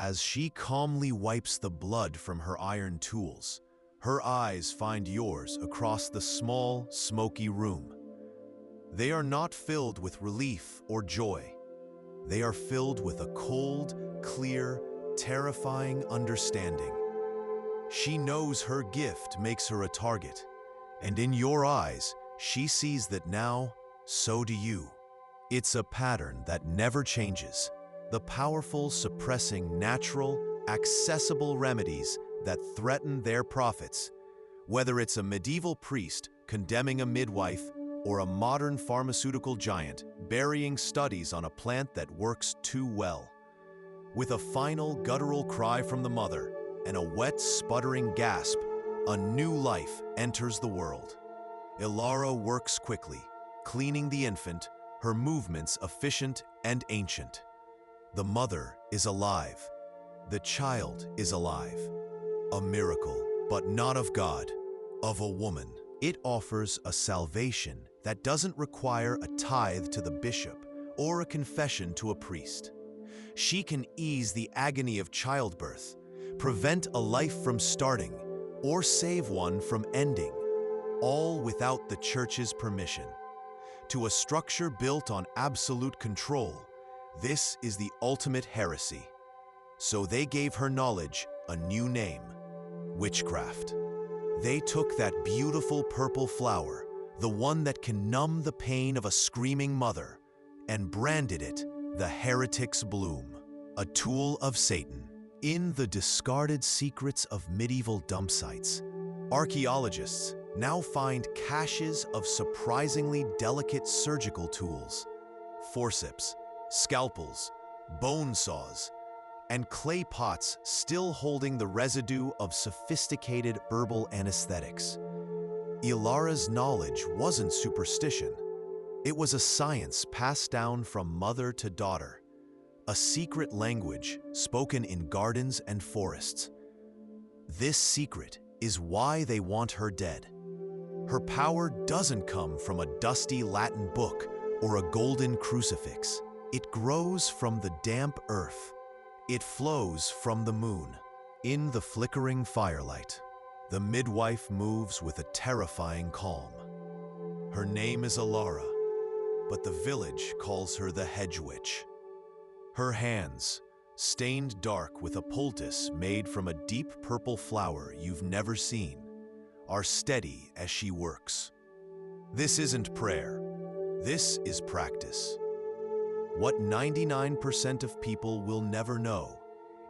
As she calmly wipes the blood from her iron tools, her eyes find yours across the small, smoky room. They are not filled with relief or joy. They are filled with a cold, clear, terrifying understanding. She knows her gift makes her a target, and in your eyes, she sees that now, so do you. It's a pattern that never changes, the powerful suppressing natural, accessible remedies that threaten their profits. Whether it's a medieval priest condemning a midwife or a modern pharmaceutical giant burying studies on a plant that works too well. With a final guttural cry from the mother and a wet, sputtering gasp, a new life enters the world. Ilara works quickly, cleaning the infant, her movements efficient and ancient. The mother is alive. The child is alive. A miracle, but not of God, of a woman. It offers a salvation that doesn't require a tithe to the bishop or a confession to a priest. She can ease the agony of childbirth, prevent a life from starting, or save one from ending, all without the church's permission. To a structure built on absolute control, this is the ultimate heresy. So they gave her knowledge a new name: witchcraft. They took that beautiful purple flower, the one that can numb the pain of a screaming mother, and branded it the heretic's bloom, a tool of Satan. In the discarded secrets of medieval dump sites, archaeologists now find caches of surprisingly delicate surgical tools: forceps, scalpels, bone saws, and clay pots still holding the residue of sophisticated herbal anesthetics. Ilara's knowledge wasn't superstition. It was a science passed down from mother to daughter, a secret language spoken in gardens and forests. This secret is why they want her dead. Her power doesn't come from a dusty Latin book or a golden crucifix. It grows from the damp earth. It flows from the moon. In the flickering firelight, the midwife moves with a terrifying calm. Her name is Ilara, but the village calls her the hedge witch. Her hands, stained dark with a poultice made from a deep purple flower you've never seen, are steady as she works. This isn't prayer. This is practice. What 99% of people will never know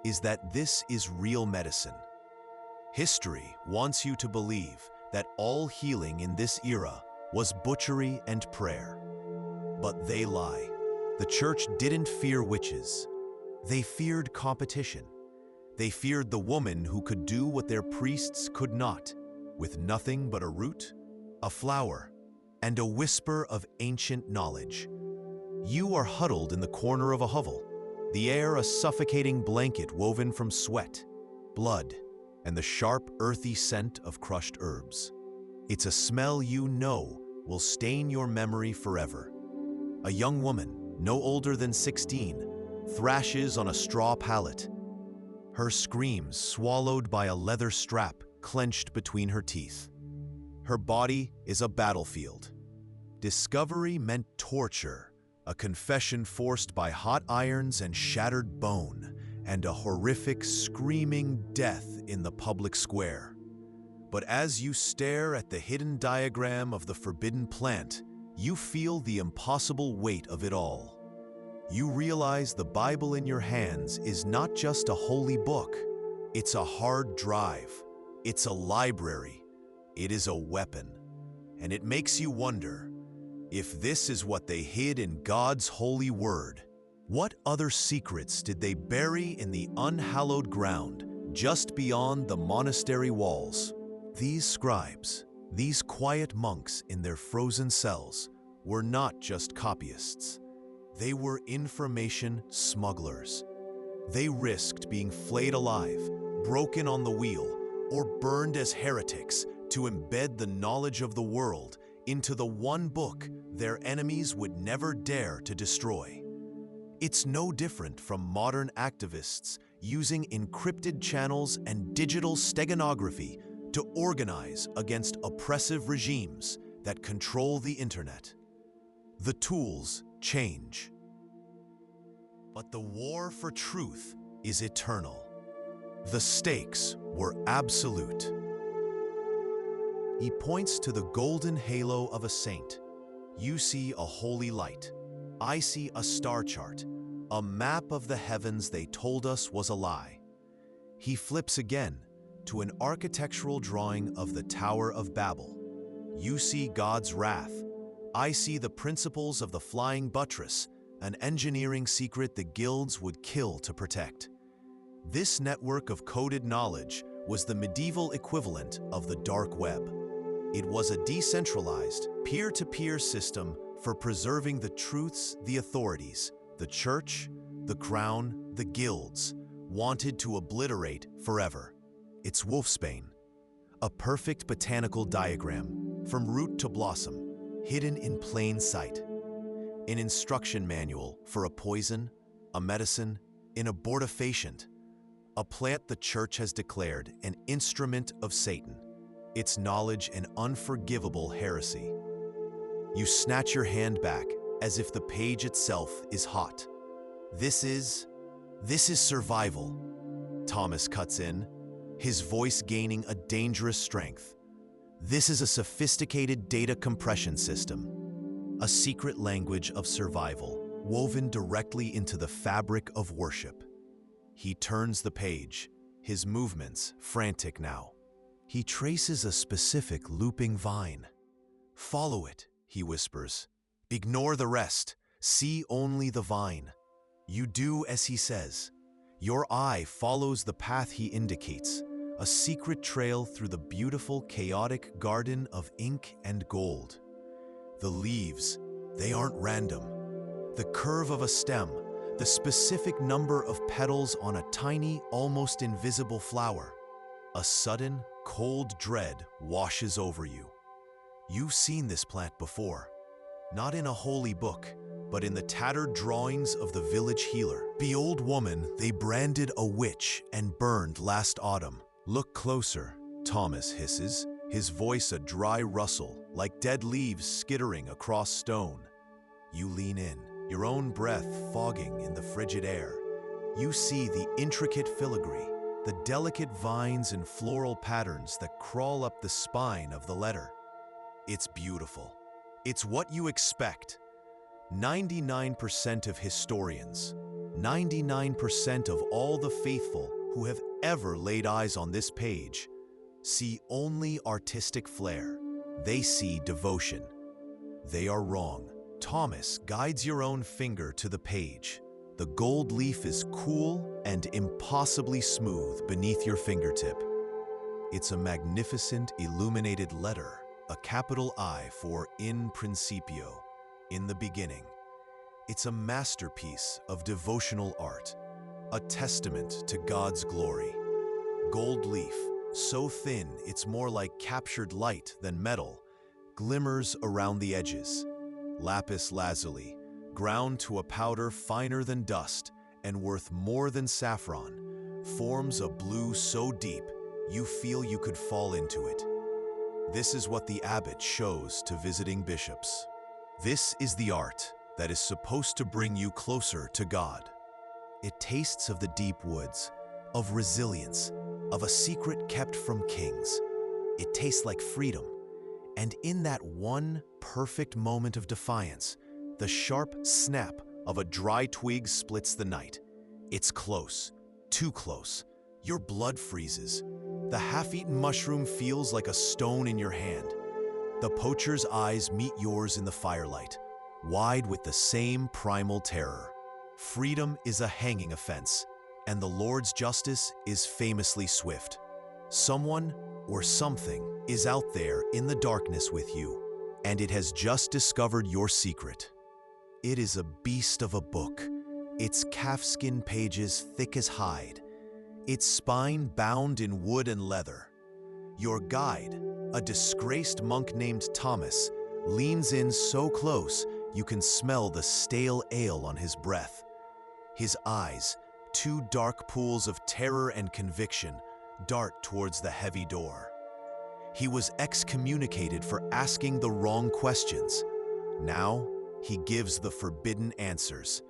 is that this is real medicine. History wants you to believe that all healing in this era was butchery and prayer. But they lie. The church didn't fear witches. They feared competition. They feared the woman who could do what their priests could not, with nothing but a root, a flower, and a whisper of ancient knowledge. You are huddled in the corner of a hovel, the air a suffocating blanket woven from sweat, blood, and the sharp, earthy scent of crushed herbs. It's a smell you know will stain your memory forever. A young woman, no older than 16, thrashes on a straw pallet, her screams swallowed by a leather strap clenched between her teeth. Her body is a battlefield. Discovery meant torture, a confession forced by hot irons and shattered bone, and a horrific screaming death in the public square. But as you stare at the hidden diagram of the forbidden plant, you feel the impossible weight of it all. You realize the Bible in your hands is not just a holy book. It's a hard drive. It's a library. It is a weapon. And it makes you wonder, if this is what they hid in God's holy word, what other secrets did they bury in the unhallowed ground just beyond the monastery walls? These scribes, these quiet monks in their frozen cells, were not just copyists. They were information smugglers. They risked being flayed alive, broken on the wheel, or burned as heretics to embed the knowledge of the world into the one book their enemies would never dare to destroy. It's no different from modern activists using encrypted channels and digital steganography to organize against oppressive regimes that control the internet. The tools change, but the war for truth is eternal. The stakes were absolute. He points to the golden halo of a saint. You see a holy light. I see a star chart, a map of the heavens they told us was a lie. He flips again to an architectural drawing of the Tower of Babel. You see God's wrath. I see the principles of the flying buttress, an engineering secret the guilds would kill to protect. This network of coded knowledge was the medieval equivalent of the dark web. It was a decentralized, peer-to-peer system for preserving the truths the authorities, the church, the crown, the guilds, wanted to obliterate forever. It's wolfsbane, a perfect botanical diagram, from root to blossom, hidden in plain sight. An instruction manual for a poison, a medicine, an abortifacient, a plant the church has declared an instrument of Satan, its knowledge an unforgivable heresy. You snatch your hand back as if the page itself is hot. This is survival, Thomas cuts in, his voice gaining a dangerous strength. This is a sophisticated data compression system, a secret language of survival woven directly into the fabric of worship. He turns the page, his movements frantic now. He traces a specific looping vine. Follow it, he whispers. Ignore the rest. See only the vine. You do as he says. Your eye follows the path he indicates, a secret trail through the beautiful, chaotic garden of ink and gold. The leaves, they aren't random. The curve of a stem, the specific number of petals on a tiny, almost invisible flower. A sudden, cold dread washes over you. You've seen this plant before, not in a holy book, but in the tattered drawings of the village healer. The old woman they branded a witch and burned last autumn. Look closer, Thomas hisses, his voice a dry rustle, like dead leaves skittering across stone. You lean in, your own breath fogging in the frigid air. You see the intricate filigree, the delicate vines and floral patterns that crawl up the spine of the letter. It's beautiful. It's what you expect. 99% of historians, 99% of all the faithful who have ever laid eyes on this page, see only artistic flair. They see devotion. They are wrong. Thomas guides your own finger to the page. The gold leaf is cool and impossibly smooth beneath your fingertip. It's a magnificent illuminated letter, a capital I for in principio, in the beginning. It's a masterpiece of devotional art, a testament to God's glory. Gold leaf, so thin it's more like captured light than metal, glimmers around the edges. Lapis lazuli, ground to a powder finer than dust and worth more than saffron, forms a blue so deep you feel you could fall into it. This is what the abbot shows to visiting bishops. This is the art that is supposed to bring you closer to God. It tastes of the deep woods, of resilience, of a secret kept from kings. It tastes like freedom. And in that one perfect moment of defiance, the sharp snap of a dry twig splits the night. It's close, too close. Your blood freezes. The half-eaten mushroom feels like a stone in your hand. The poacher's eyes meet yours in the firelight, wide with the same primal terror. Freedom is a hanging offense, and the Lord's justice is famously swift. Someone or something is out there in the darkness with you, and it has just discovered your secret. It is a beast of a book, its calfskin pages thick as hide, its spine bound in wood and leather. Your guide, a disgraced monk named Thomas, leans in so close you can smell the stale ale on his breath. His eyes, two dark pools of terror and conviction dart towards the heavy door. He was excommunicated for asking the wrong questions. Now, he gives the forbidden answers.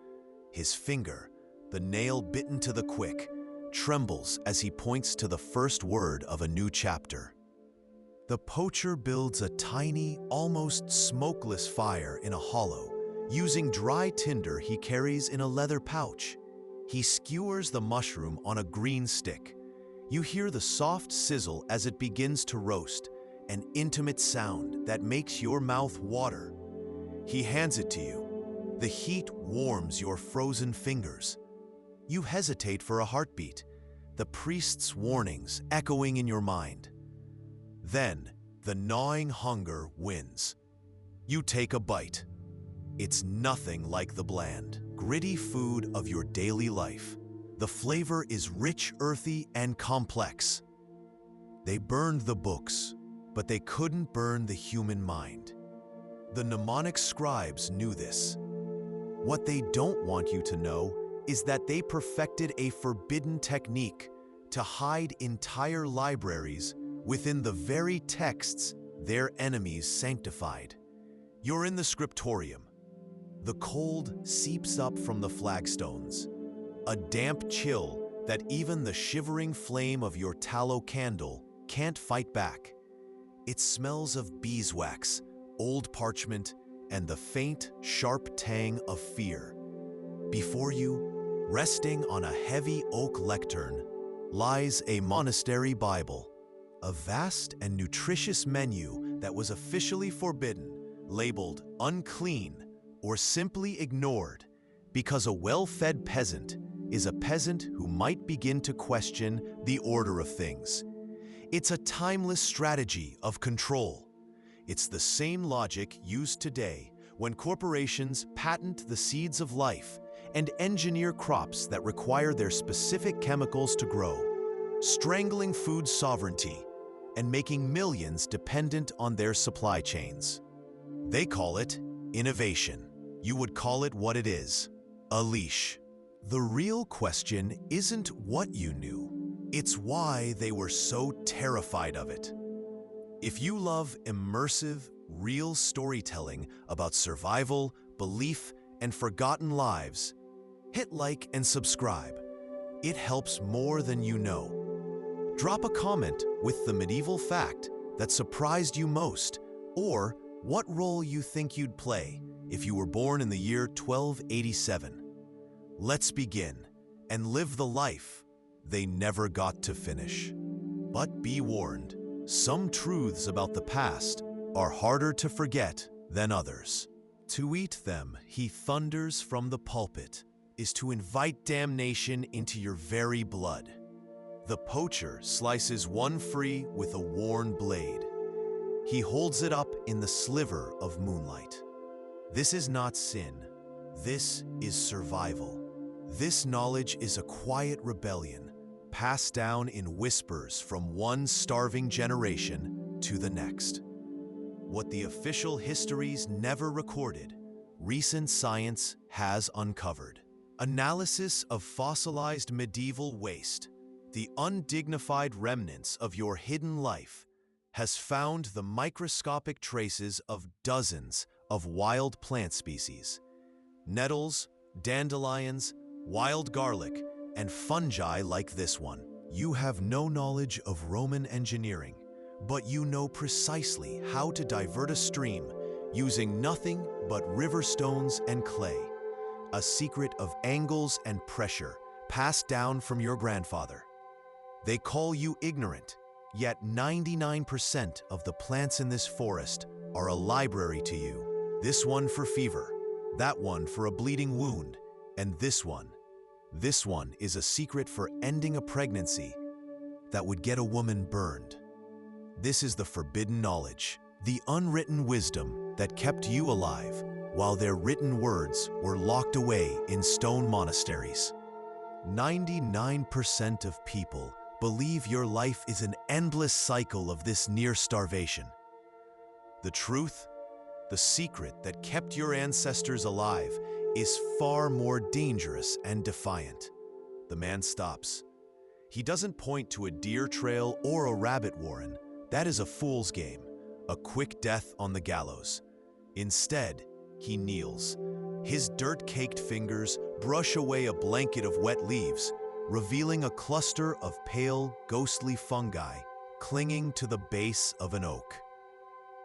His finger, the nail bitten to the quick, trembles as he points to the first word of a new chapter. The poacher builds a tiny, almost smokeless fire in a hollow, using dry tinder he carries in a leather pouch. He skewers the mushroom on a green stick. You hear the soft sizzle as it begins to roast, an intimate sound that makes your mouth water. He hands it to you. The heat warms your frozen fingers. You hesitate for a heartbeat, the priest's warnings echoing in your mind. Then, the gnawing hunger wins. You take a bite. It's nothing like the bland, gritty food of your daily life. The flavor is rich, earthy, and complex. They burned the books, but they couldn't burn the human mind. The mnemonic scribes knew this. What they don't want you to know is that they perfected a forbidden technique to hide entire libraries within the very texts their enemies sanctified. You're in the scriptorium. The cold seeps up from the flagstones, a damp chill that even the shivering flame of your tallow candle can't fight back. It smells of beeswax, old parchment, and the faint, sharp tang of fear. Before you, resting on a heavy oak lectern, lies a monastery Bible, a vast and nutritious menu that was officially forbidden, labeled unclean, or simply ignored, because a well-fed peasant is a peasant who might begin to question the order of things. It's a timeless strategy of control. It's the same logic used today when corporations patent the seeds of life and engineer crops that require their specific chemicals to grow, strangling food sovereignty and making millions dependent on their supply chains. They call it innovation. You would call it what it is, a leash. The real question isn't what you knew, it's why they were so terrified of it. If you love immersive, real storytelling about survival, belief, and forgotten lives, hit like and subscribe. It helps more than you know. Drop a comment with the medieval fact that surprised you most, or what role you think you'd play if you were born in the year 1287. Let's begin and live the life they never got to finish. But be warned, some truths about the past are harder to forget than others. To eat them, he thunders from the pulpit, is to invite damnation into your very blood. The poacher slices one free with a worn blade. He holds it up in the sliver of moonlight. This is not sin. This is survival. This knowledge is a quiet rebellion, passed down in whispers from one starving generation to the next. What the official histories never recorded, recent science has uncovered. Analysis of fossilized medieval waste, the undignified remnants of your hidden life, has found the microscopic traces of dozens of wild plant species. Nettles, dandelions, wild garlic, and fungi like this one. You have no knowledge of Roman engineering, but you know precisely how to divert a stream using nothing but river stones and clay, a secret of angles and pressure passed down from your grandfather. They call you ignorant, yet 99% of the plants in this forest are a library to you. This one for fever, that one for a bleeding wound, and this one is a secret for ending a pregnancy that would get a woman burned. This is the forbidden knowledge, the unwritten wisdom that kept you alive while their written words were locked away in stone monasteries. 99% of people believe your life is an endless cycle of this near starvation. The truth, the secret that kept your ancestors alive, is far more dangerous and defiant. The man stops. He doesn't point to a deer trail or a rabbit warren. That is a fool's game, a quick death on the gallows. Instead, he kneels. His dirt-caked fingers brush away a blanket of wet leaves, revealing a cluster of pale, ghostly fungi clinging to the base of an oak.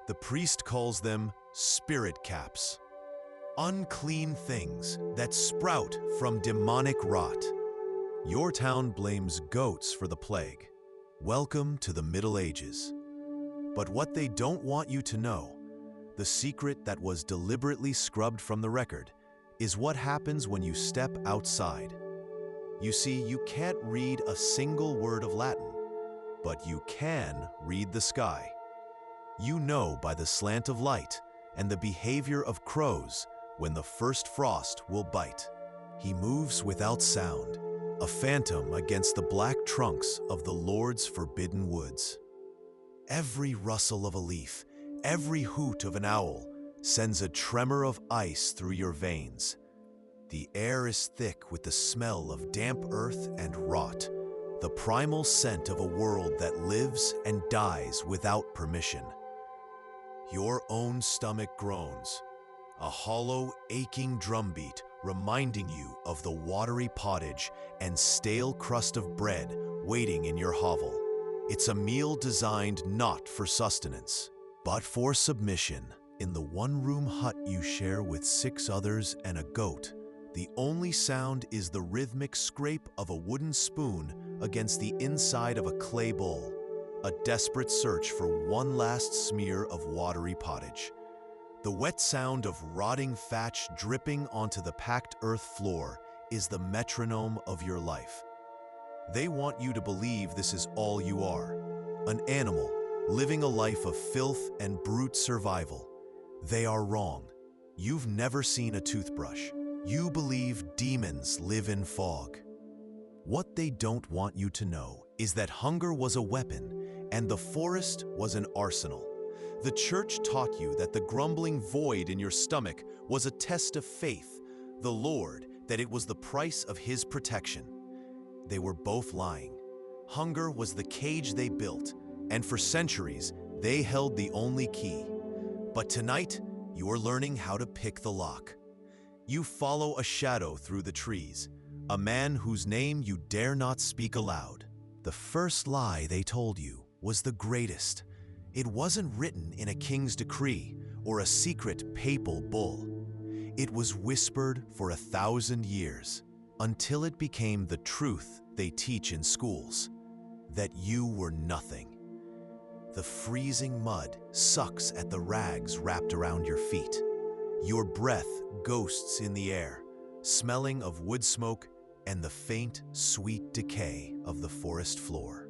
The priest calls them spirit caps, unclean things that sprout from demonic rot. Your town blames goats for the plague. Welcome to the Middle Ages. But what they don't want you to know, the secret that was deliberately scrubbed from the record, is what happens when you step outside. You see, you can't read a single word of Latin, but you can read the sky. You know by the slant of light and the behavior of crows when the first frost will bite. He moves without sound, a phantom against the black trunks of the Lord's forbidden woods. Every rustle of a leaf, every hoot of an owl sends a tremor of ice through your veins. The air is thick with the smell of damp earth and rot, the primal scent of a world that lives and dies without permission. Your own stomach groans, a hollow, aching drumbeat reminding you of the watery pottage and stale crust of bread waiting in your hovel. It's a meal designed not for sustenance, but for submission. In the one-room hut you share with 6 others and a goat, the only sound is the rhythmic scrape of a wooden spoon against the inside of a clay bowl, a desperate search for one last smear of watery pottage. The wet sound of rotting thatch dripping onto the packed earth floor is the metronome of your life. They want you to believe this is all you are, an animal living a life of filth and brute survival. They are wrong. You've never seen a toothbrush. You believe demons live in fog. What they don't want you to know is that hunger was a weapon and the forest was an arsenal. The church taught you that the grumbling void in your stomach was a test of faith, the Lord, that it was the price of His protection. They were both lying. Hunger was the cage they built, and for centuries, they held the only key. But tonight, you are learning how to pick the lock. You follow a shadow through the trees, a man whose name you dare not speak aloud. The first lie they told you was the greatest. It wasn't written in a king's decree or a secret papal bull. It was whispered for 1,000 years until it became the truth they teach in schools, that you were nothing. The freezing mud sucks at the rags wrapped around your feet. Your breath ghosts in the air, smelling of wood smoke and the faint, sweet decay of the forest floor.